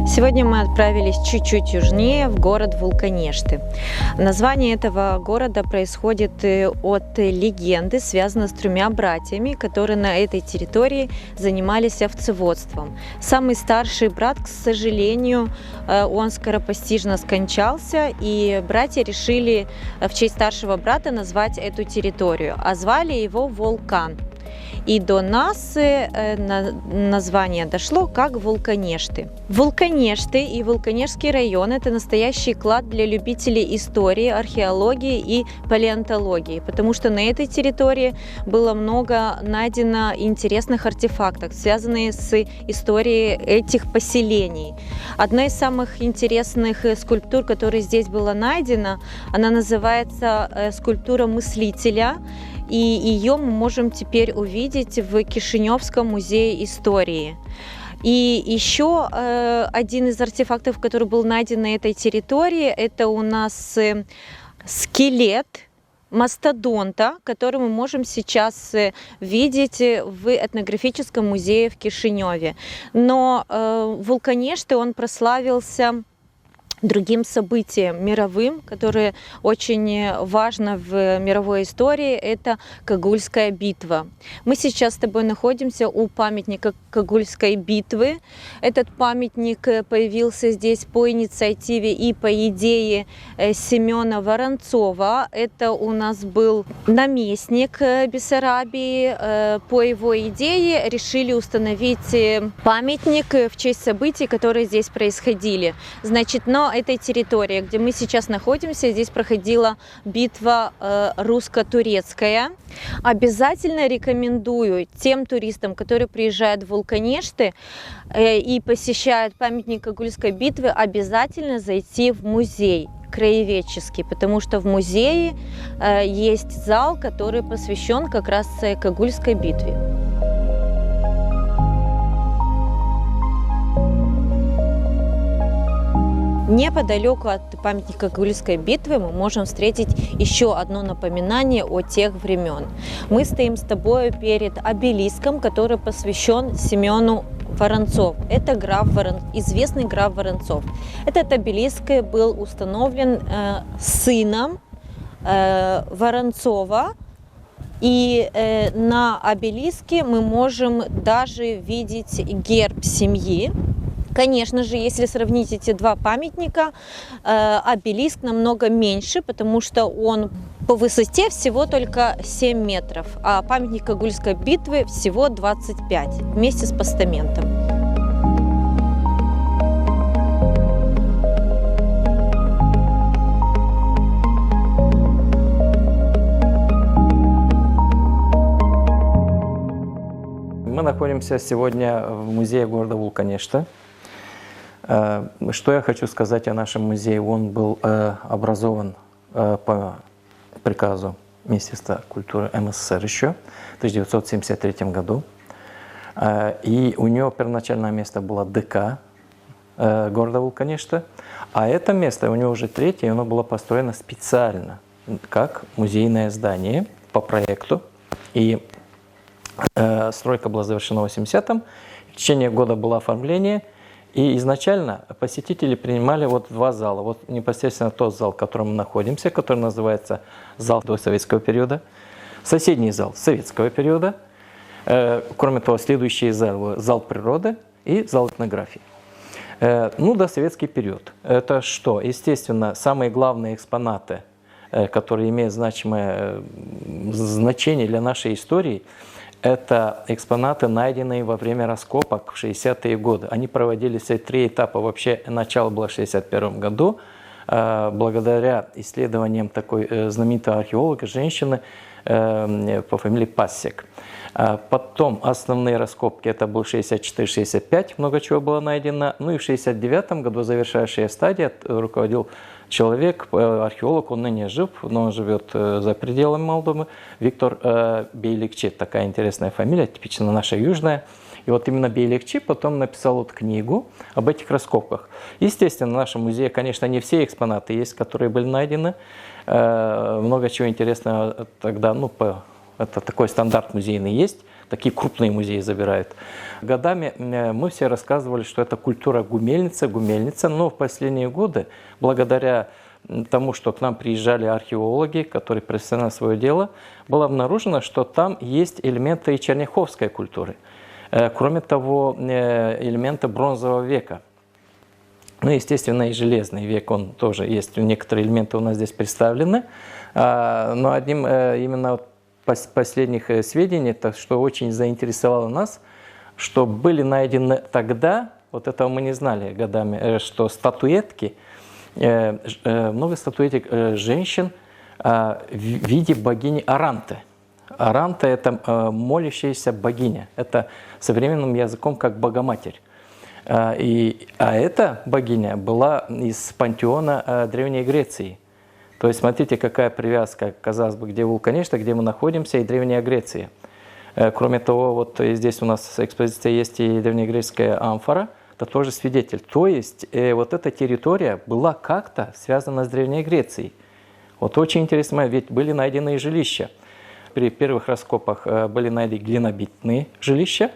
Сегодня мы отправились чуть-чуть южнее, в город Вулканешты. Название этого города происходит от легенды, связанной с тремя братьями, которые на этой территории занимались овцеводством. Самый старший брат, к сожалению, он скоропостижно скончался, и братья решили в честь старшего брата назвать эту территорию, а звали его Вулкан. И до нас название дошло как Вулканешты. Вулканешты и Вулканешский район – это настоящий клад для любителей истории, археологии и палеонтологии, потому что на этой территории было много найдено интересных артефактов, связанных с историей этих поселений. Одна из самых интересных скульптур, которая здесь была найдена, она называется скульптура мыслителя. И ее мы можем теперь увидеть в Кишиневском музее истории. И еще один из артефактов, который был найден на этой территории, это у нас скелет мастодонта, который мы можем сейчас видеть в этнографическом музее в Кишиневе. Но Вулканешты, он прославился другим событием мировым, которое очень важно в мировой истории, это Когульская битва. Мы сейчас с тобой находимся у памятника Когульской битвы. Этот памятник появился здесь по инициативе и по идее Семена Воронцова. Это у нас был наместник Бессарабии. По его идее решили установить памятник в честь событий, которые здесь происходили. Значит, но этой территории, где мы сейчас находимся, здесь проходила битва русско-турецкая. Обязательно рекомендую тем туристам, которые приезжают в Вулканешты и посещают памятник Когульской битвы, обязательно зайти в музей краеведческий, потому что в музее есть зал, который посвящен как раз Когульской битве. Неподалеку от памятника Когульской битвы мы можем встретить еще одно напоминание о тех времен. Мы стоим с тобой перед обелиском, который посвящен Семену Воронцов. Это известный граф Воронцов. Этот обелиск был установлен сыном Воронцова. И на обелиске мы можем даже видеть герб семьи. Конечно же, если сравнить эти два памятника, обелиск намного меньше, потому что он по высоте всего только 7 метров, а памятник Когульской битвы всего 25 вместе с постаментом. Мы находимся сегодня в музее города Вулканешты. Что я хочу сказать о нашем музее? Он был образован по приказу Министерства культуры МССР еще в 1973 году. И у него первоначальное место было ДК города Вулканешты. А это место, у него уже третье, оно было построено специально как музейное здание по проекту. И стройка была завершена в 80-м. В течение года было оформление. И изначально посетители принимали вот два зала. Вот непосредственно тот зал, в котором мы находимся, который называется зал до советского периода. Соседний зал советского периода. Кроме того, следующий зал природы и зал этнографии. Ну, досоветский период. Это что? Естественно, самые главные экспонаты, которые имеют значимое значение для нашей истории, это экспонаты, найденные во время раскопок в 60-е годы. Они проводились в 3 этапа. Вообще, начало было в 61 году. Благодаря исследованиям такой знаменитой археолога, женщины по фамилии Пассек. Потом основные раскопки, это был 64-65, много чего было найдено. Ну и в 69 году завершающая стадия, руководил человек, археолог, он ныне жив, но он живет за пределами Молдовы, Виктор Бейликчи, такая интересная фамилия, типично наша южная. И вот именно Бейликчи потом написал вот книгу об этих раскопках. Естественно, в нашем музее, конечно, не все экспонаты есть, которые были найдены. Много чего интересного тогда, ну, по Это такой стандарт музейный есть, такие крупные музеи забирают. Годами мы все рассказывали, что это культура гумельница, но в последние годы, благодаря тому, что к нам приезжали археологи, которые профессионально свое дело, было обнаружено, что там есть элементы и черняховской культуры. Кроме того, элементы бронзового века. Ну, естественно, и железный век, он тоже есть, некоторые элементы у нас здесь представлены. Но одним именно последних сведений, что очень заинтересовало нас, что были найдены тогда, вот этого мы не знали годами, что статуэтки, много статуэток женщин в виде богини Аранты. Аранта – это молящаяся богиня, это современным языком как Богоматерь. А эта богиня была из пантеона Древней Греции. То есть смотрите, какая привязка, казалось бы, где Вулканешты, где мы находимся, и Древняя Греция. Кроме того, вот здесь у нас экспозиция есть и древнегреческая амфора, это тоже свидетель. То есть вот эта территория была как-то связана с Древней Грецией. Вот очень интересно, ведь были найдены и жилища. При первых раскопах были найдены глинобитные жилища,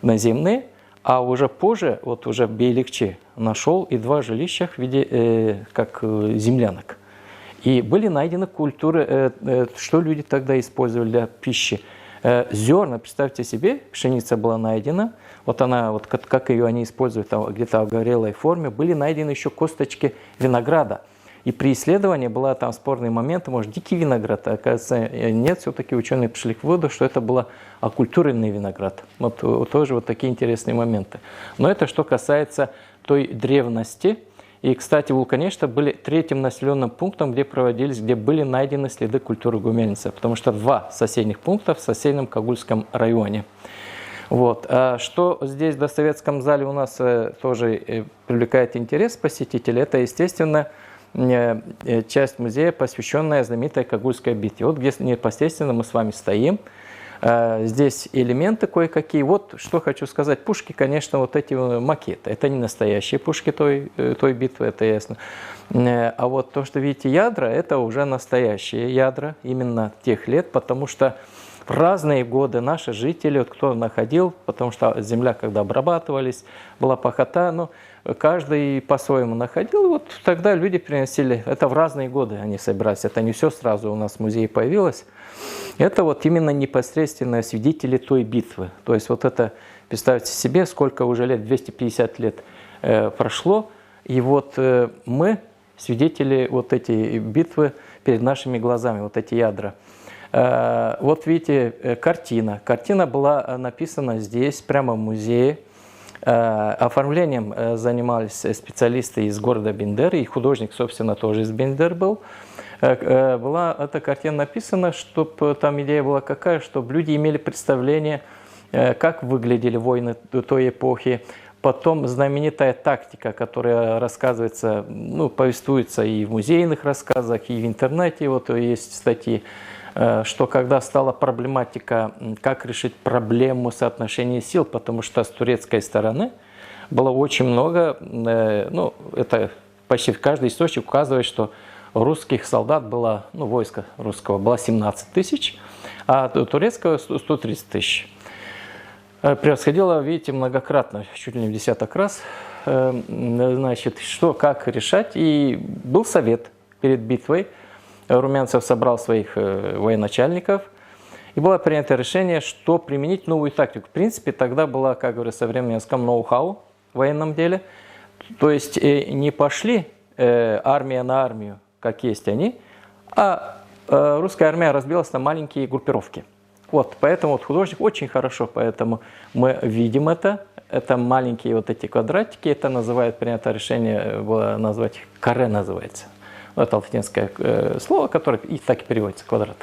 наземные, а уже позже, вот уже в Бейликче, нашел и 2 жилища в виде как землянок. И были найдены культуры, что люди тогда использовали для пищи. Зерна, представьте себе, пшеница была найдена, вот она, вот как ее они используют где-то в горелой форме, были найдены еще косточки винограда. И при исследовании была там спорный момент, может, дикий виноград, а оказывается, нет, все-таки ученые пришли к выводу, что это был оккультуренный виноград. Вот тоже вот такие интересные моменты. Но это что касается той древности. И, кстати, Вулканешты были 3-м населенным пунктом, где были найдены следы культуры гумельницы, потому что 2 соседних пункта в соседнем Кагульском районе. Вот. А что здесь в достоветском зале у нас тоже привлекает интерес посетителей, это, естественно, часть музея, посвященная знаменитой Кагульской битве. Вот где непосредственно мы с вами стоим. Здесь элементы кое-какие. Вот что хочу сказать. Пушки, конечно, вот эти макеты. Это не настоящие пушки той битвы, это ясно. А вот то, что видите ядра, это уже настоящие ядра именно тех лет, потому что в разные годы наши жители, вот кто находил, потому что земля, когда обрабатывались, была пахота, но каждый по-своему находил. И вот тогда люди приносили, это в разные годы они собирались, это не все сразу у нас в музее появилось. Это вот именно непосредственные свидетели той битвы. То есть вот это, представьте себе, сколько уже лет, 250 лет прошло, и вот мы свидетели вот этой битвы перед нашими глазами, вот эти ядра. Вот видите, картина. Картина была написана здесь, прямо в музее. Оформлением занимались специалисты из города Бендер, и художник, собственно, тоже из Бендер был. Была эта картина написана, чтобы там идея была какая, чтобы люди имели представление, как выглядели войны той эпохи. Потом знаменитая тактика, которая рассказывается, ну, повествуется и в музейных рассказах, и в интернете, вот есть статьи, что когда стала проблематика, как решить проблему соотношения сил, потому что с турецкой стороны было очень много, ну, это почти каждый источник указывает, что русских солдат было, ну, войска русского было 17 тысяч, а турецкого 130 тысяч. Превосходило, видите, многократно, чуть ли не в десяток раз, значит, что, как решать. И был совет перед битвой. Румянцев собрал своих военачальников, и было принято решение, что применить новую тактику. В принципе, тогда была, как говорят в современном языком, ноу-хау в военном деле. То есть не пошли армия на армию, как есть они, а русская армия разбилась на маленькие группировки. Вот, поэтому вот художник очень хорошо, поэтому мы видим это. Это маленькие вот эти квадратики, это называют, принято решение было назвать, каре называется. Это латинское слово, которое и так и переводится, квадрат.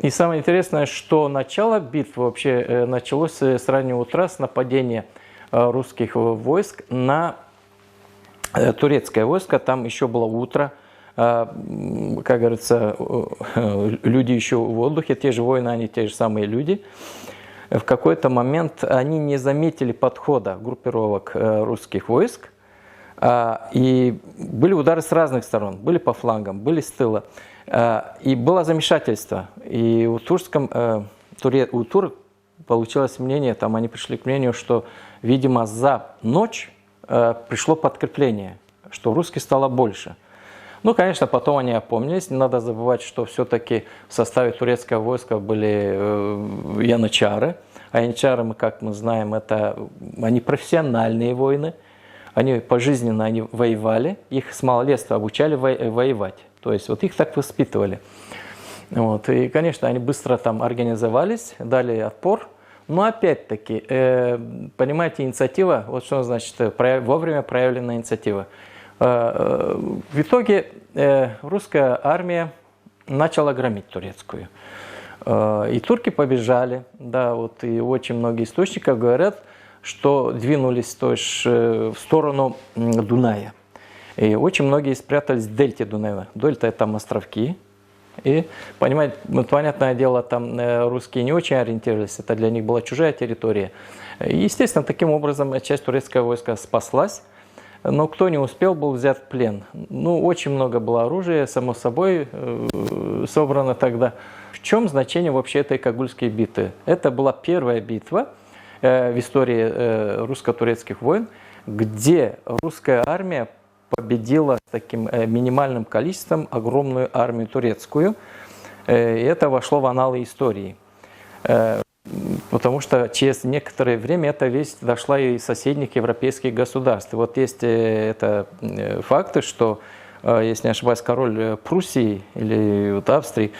И самое интересное, что начало битвы вообще началось с раннего утра, с нападения русских войск на турецкое войско. Там еще было утро, как говорится, люди еще в воздухе, те же воины, они те же самые люди. В какой-то момент они не заметили подхода группировок русских войск. И были удары с разных сторон, были по флангам, были с тыла. И было замешательство. И у турок получилось мнение, там они пришли к мнению, что, видимо, за ночь пришло подкрепление, что русских стало больше. Ну, конечно, потом они опомнились. Не надо забывать, что все-таки в составе турецкого войска были янычары. А янычары, как мы знаем, они профессиональные воины. Они пожизненно воевали. Их с малолетства обучали воевать. То есть вот их так воспитывали. Вот. И, конечно, они быстро там организовались, дали отпор. Но опять-таки, понимаете, инициатива, вот что значит вовремя проявленная инициатива. В итоге русская армия начала громить турецкую. И турки побежали, да, вот, и очень многие источники говорят, что двинулись в сторону Дуная. И очень многие спрятались в дельте Дуная. Дельта – это там островки. И, понимаете, понятное дело, там русские не очень ориентировались, это для них была чужая территория. И, естественно, таким образом часть турецкого войска спаслась. Но кто не успел, был взят в плен. Ну, очень много было оружия, само собой, собрано тогда. В чем значение вообще этой Кагульской битвы? Это была первая битва в истории русско-турецких войн, где русская армия победила с таким минимальным количеством огромную армию турецкую. И это вошло в аналы истории. Потому что через некоторое время эта весть дошла и из соседних европейских государств. И вот есть факты, что, если не ошибаюсь, король Пруссии или вот Австрии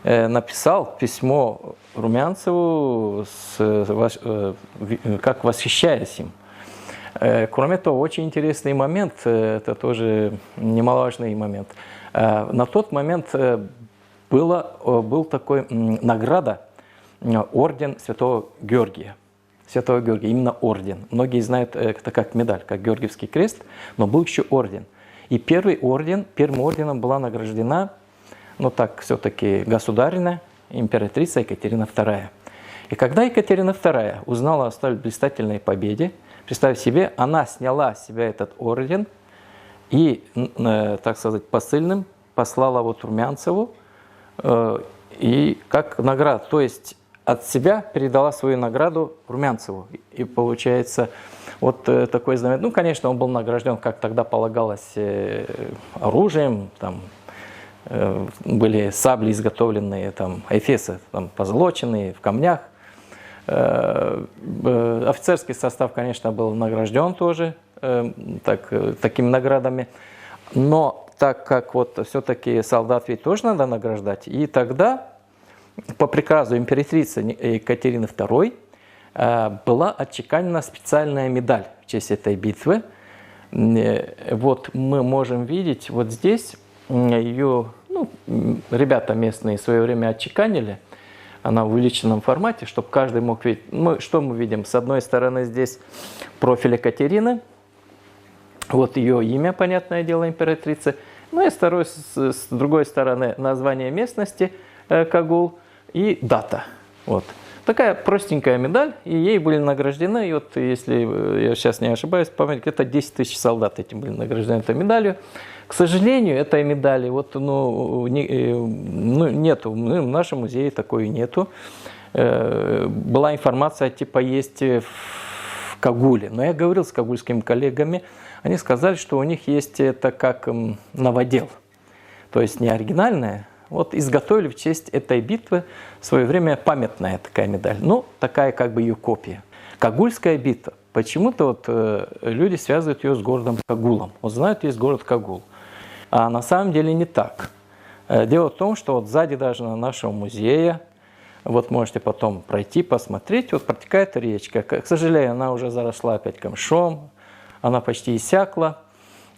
написал письмо Румянцеву, как восхищаясь им. Кроме того, очень интересный момент, это тоже немаловажный момент. На тот момент был такой награда, орден Святого Георгия. Святого Георгия, именно орден. Многие знают это как медаль, как Георгиевский крест, но был еще орден. И первым орденом была награждена, ну так, все-таки государыня, императрица Екатерина II. И когда Екатерина II узнала о столь блистательной победе, представьте себе, она сняла с себя этот орден и, так сказать, посыльным послала вот Румянцеву, и как награду, то есть от себя передала свою награду Румянцеву. И получается вот такой знамение. Ну, конечно, он был награжден, как тогда полагалось, оружием, там были сабли изготовленные, там эфесы там, позолоченные в камнях. Офицерский состав, конечно, был награжден тоже такими наградами. Но так как вот все-таки солдат ведь тоже надо награждать, и тогда по приказу императрицы Екатерины II была отчеканена специальная медаль в честь этой битвы. Вот мы можем видеть вот здесь ее, ну, ребята местные в свое время отчеканили. Она в увеличенном формате, чтобы каждый мог видеть. Что мы видим? С одной стороны здесь профиль Екатерины, вот ее имя, понятное дело, императрицы. Ну и с другой стороны название местности Кагул и дата. Вот. Такая простенькая медаль, и ей были награждены, и вот если я сейчас не ошибаюсь, где-то 10 тысяч солдат этим были награждены этой медалью. К сожалению, этой медали вот, нету, в нашем музее такой нету. Была информация, типа, есть в Кагуле, но я говорил с кагульскими коллегами, они сказали, что у них есть это как новодел, то есть не оригинальная. Вот изготовили в честь этой битвы в свое время памятная такая медаль. Ну, такая как бы ее копия. Кагульская битва. Почему-то вот люди связывают ее с городом Кагулом. Вот знают, есть город Кагул. А на самом деле не так. Дело в том, что вот сзади даже нашего музея, вот можете потом пройти, посмотреть, вот протекает речка. К сожалению, она уже заросла опять камышом, она почти иссякла.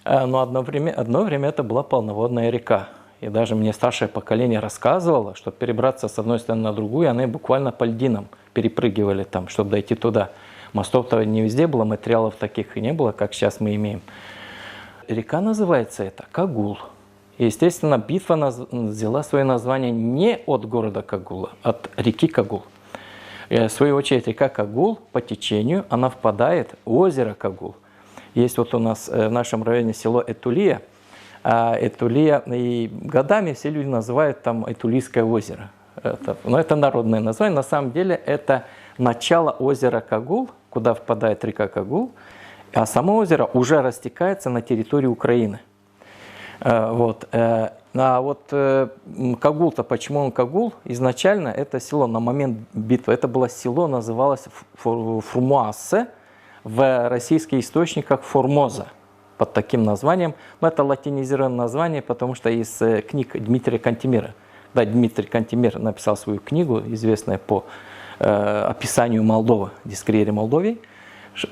Но одно время это была полноводная река. И даже мне старшее поколение рассказывало, что перебраться с одной стороны на другую, они буквально по льдинам перепрыгивали там, чтобы дойти туда. Мостов-то не везде было, материалов таких и не было, как сейчас мы имеем. Река называется это Кагул. И, естественно, битва взяла свое название не от города Кагула, а от реки Кагул. И, в свою очередь, река Кагул по течению, она впадает в озеро Кагул. Есть вот у нас в нашем районе село Этулия. А Этулия, и годами все люди называют там Этулийское озеро. Но это народное название. На самом деле это начало озера Кагул, куда впадает река Кагул. А само озеро уже растекается на территории Украины. Вот. А вот Кагул-то, почему он Кагул? Изначально это село на момент битвы, это было село, называлось Фурмуассе, в российских источниках Формоза, под таким названием. Но это латинизированное название, потому что из книг Дмитрия Кантемира. Да, Дмитрий Кантемир написал свою книгу, известную по описанию Молдовы, Дискриере Молдовии.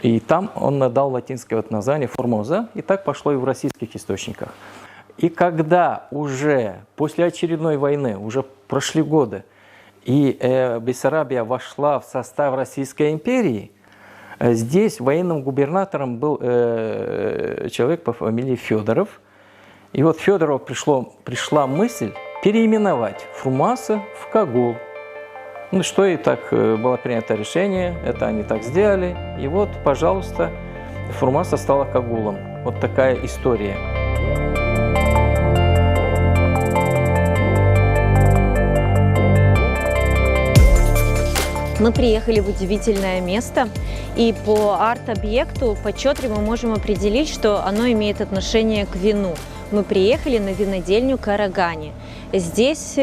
И там он дал латинское вот название Формоза, и так пошло и в российских источниках. И когда уже после очередной войны, уже прошли годы, и Бессарабия вошла в состав Российской империи, здесь военным губернатором был человек по фамилии Федоров. И вот Федорову пришла мысль переименовать Фурмаса в Кагул. Ну что, и так было принято решение, это они так сделали. И вот, пожалуйста, Фурмаса стала Кагулом. Вот такая история. Мы приехали в удивительное место, и по арт-объекту, по чётре мы можем определить, что оно имеет отношение к вину. Мы приехали на винодельню Карагани. Здесь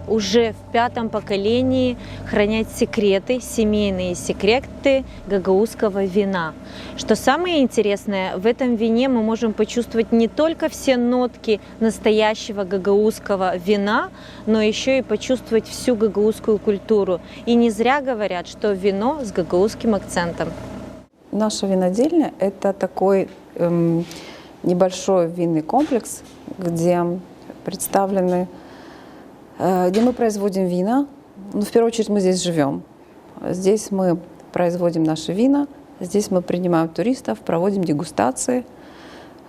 уже в 5-м поколении хранят секреты, семейные секреты гагаузского вина. Что самое интересное, в этом вине мы можем почувствовать не только все нотки настоящего гагаузского вина, но еще и почувствовать всю гагаузскую культуру. И не зря говорят, что вино с гагаузским акцентом. Наша винодельня – это такой небольшой винный комплекс, где представлены, где мы производим вина. Ну, в первую очередь мы здесь живем. Здесь мы производим наши вина, здесь мы принимаем туристов, проводим дегустации.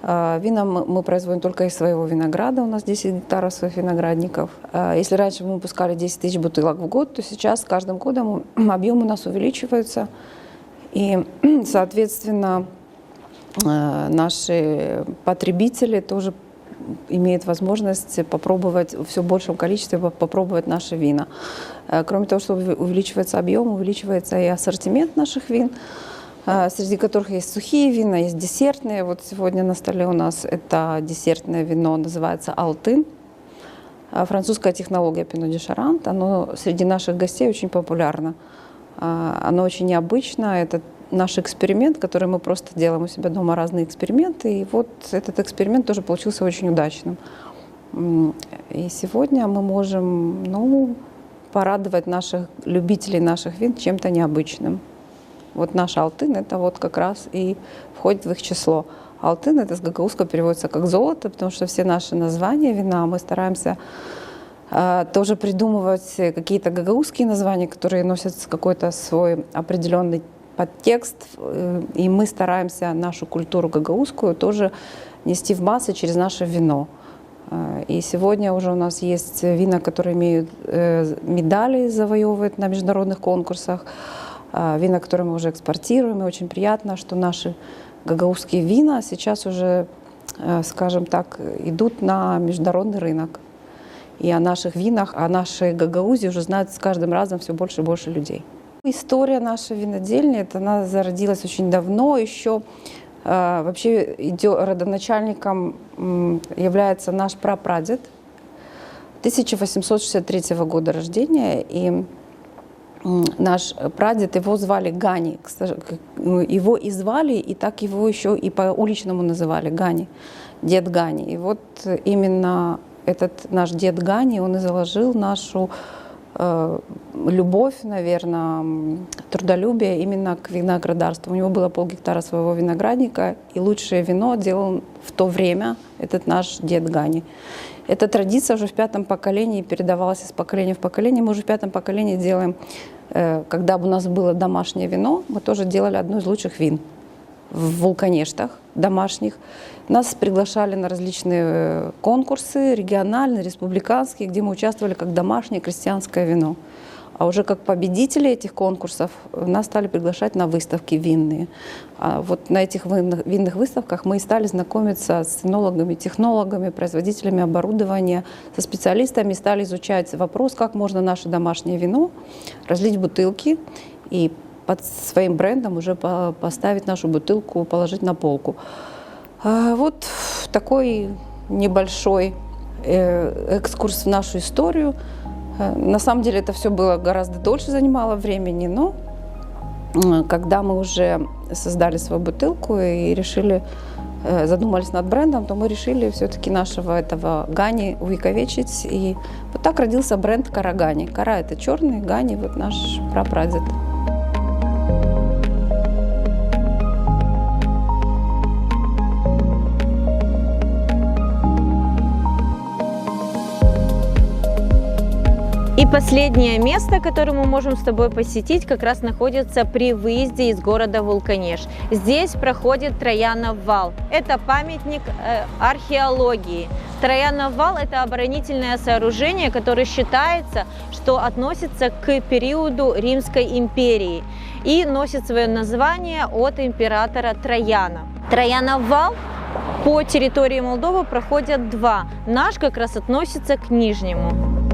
Вина мы производим только из своего винограда, у нас 10 гектаров своих виноградников. Если раньше мы выпускали 10 тысяч бутылок в год, то сейчас с каждым годом объем у нас увеличивается. И, соответственно, наши потребители тоже имеют возможность попробовать в все большем количестве попробовать наши вина. Кроме того, что увеличивается объем, увеличивается и ассортимент наших вин, среди которых есть сухие вина, есть десертные. Вот сегодня на столе у нас это десертное вино, называется «Алтын». Французская технология Пино ди Шарант. Оно среди наших гостей очень популярно. Оно очень необычно. Это наш эксперимент, который мы просто делаем у себя дома, разные эксперименты. И вот этот эксперимент тоже получился очень удачным. И сегодня мы можем, порадовать наших любителей наших вин чем-то необычным. Вот наш «Алтын» — это вот как раз и входит в их число. «Алтын» — это с гагаузского переводится как «золото», потому что все наши названия вина мы стараемся тоже придумывать какие-то гагаузские названия, которые носят какой-то свой определенный подтекст, и мы стараемся нашу культуру гагаузскую тоже нести в массы через наше вино. И сегодня уже у нас есть вина, которые имеют медали, завоевывают на международных конкурсах, вина, которые мы уже экспортируем, и очень приятно, что наши гагаузские вина сейчас уже, скажем так, идут на международный рынок. И о наших винах, о нашей Гагаузе уже знают с каждым разом все больше и больше людей. История нашей винодельни, она зародилась очень давно. Еще вообще родоначальником является наш прапрадед 1863 года рождения. И наш прадед, его звали Гани. Его и звали, и так его еще и по-уличному называли Гани, дед Гани. И вот именно этот наш дед Гани, он и заложил нашу любовь, наверное, трудолюбие именно к виноградарству. У него было полгектара своего виноградника, и лучшее вино делал в то время этот наш дед Гани. Эта традиция уже в 5-м поколении передавалась из поколения в поколение. Мы уже в 5-м поколении делаем, когда у нас было домашнее вино, мы тоже делали одно из лучших вин в Вулканештах домашних. Нас приглашали на различные конкурсы, региональные, республиканские, где мы участвовали как домашнее крестьянское вино. А уже как победители этих конкурсов нас стали приглашать на выставки винные. А вот на этих винных выставках мы и стали знакомиться с энологами, технологами, производителями оборудования, со специалистами, стали изучать вопрос, как можно наше домашнее вино разлить в бутылки и под своим брендом уже поставить нашу бутылку, положить на полку. Вот такой небольшой экскурс в нашу историю. На самом деле это все было гораздо дольше, занимало времени, но когда мы уже создали свою бутылку и решили, задумались над брендом, то мы решили все-таки нашего этого Гани увековечить. И вот так родился бренд Кара Гани. Кара — это черный, Гани — вот наш прапрадед. И последнее место, которое мы можем с тобой посетить, как раз находится при выезде из города Вулканеш. Здесь проходит Троянов вал. Это памятник археологии. Троянов вал – это оборонительное сооружение, которое считается, что относится к периоду Римской империи и носит свое название от императора Трояна. Троянов вал по территории Молдовы проходят два. Наш как раз относится к Нижнему.